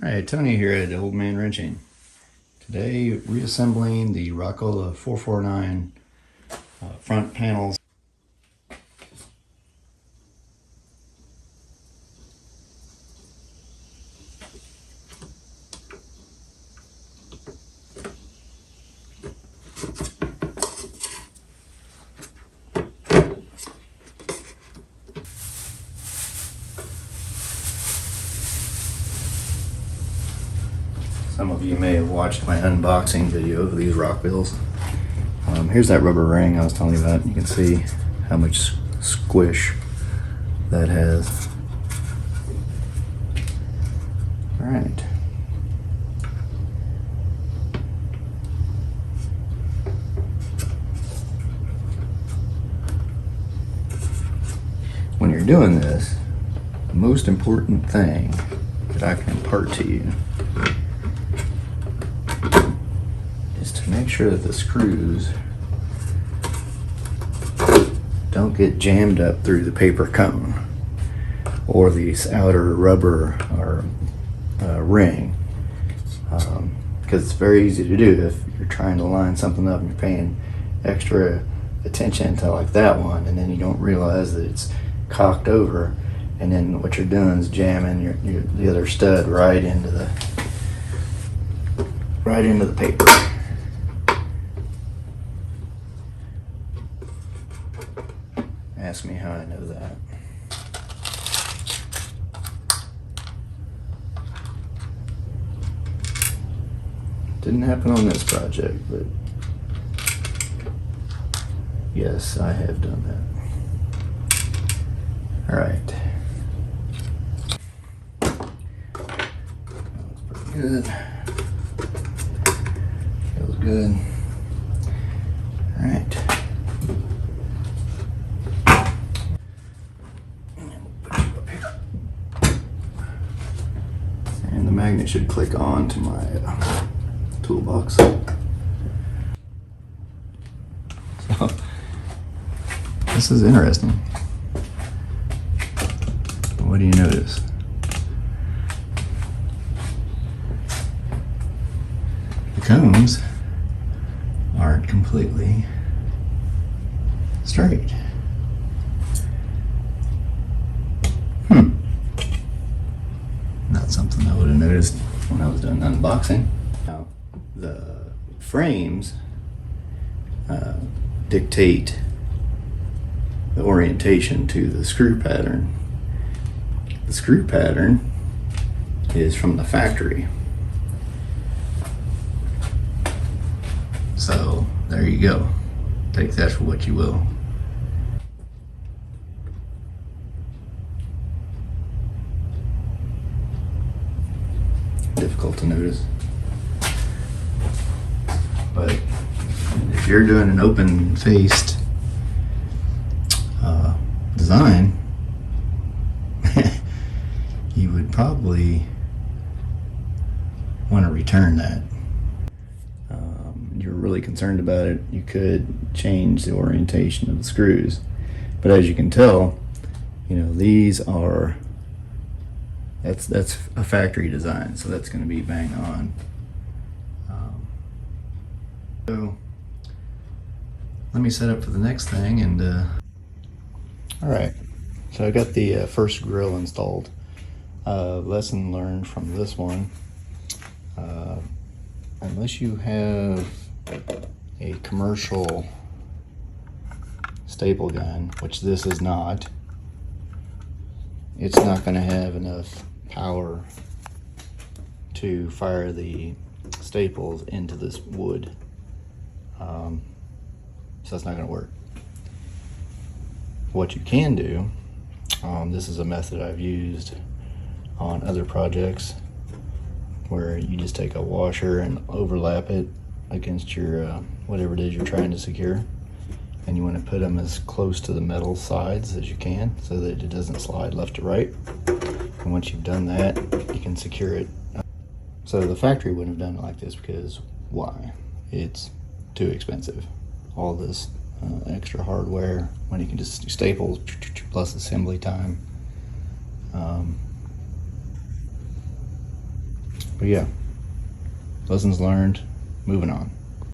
Alright, Tony here at Old Man Wrenching. Today, reassembling the Rockola 449 front panels. Some of you may have watched my unboxing video of these rock wheels. Here's that rubber ring I was telling you about. You can see how much squish that has. Alright. When you're doing this, the most important thing that I can impart to you is to make sure that the screws don't get jammed up through the paper cone or this outer rubber or ring, because it's very easy to do if you're trying to line something up and you're paying extra attention to like that one, and then you don't realize that it's cocked over, and then what you're doing is jamming the other stud right into the paper. Ask me how I know that. Didn't happen on this project, but yes, I have done that. All right. That's pretty good. Feels good. All right. And the magnet should click on to my toolbox. So, this is interesting. What do you notice? The cones aren't completely straight. Not something I would have noticed when I was doing the unboxing. Now, the frames dictate the orientation to the screw pattern. The screw pattern is from the factory. So there you go. Take that for what you will. Difficult to notice. But if you're doing an open-faced design, you would probably want to return that. You're really concerned about it, you could change the orientation of the screws. But as you can tell, you know, these are, that's a factory design, so that's going to be bang on. So let me set up for the next thing, and all right, so I got the first grill installed. Lesson learned from this one, unless you have a commercial staple gun, which this is not, it's not going to have enough power to fire the staples into this wood. So that's not going to work. What you can do, this is a method I've used on other projects, where you just take a washer and overlap it against your whatever it is you're trying to secure, and you want to put them as close to the metal sides as you can so that it doesn't slide left to right. And once you've done that, you can secure it. So the factory wouldn't have done it like this, because why? It's too expensive. All this extra hardware when you can just do staples plus assembly time. But yeah, lessons learned, moving on.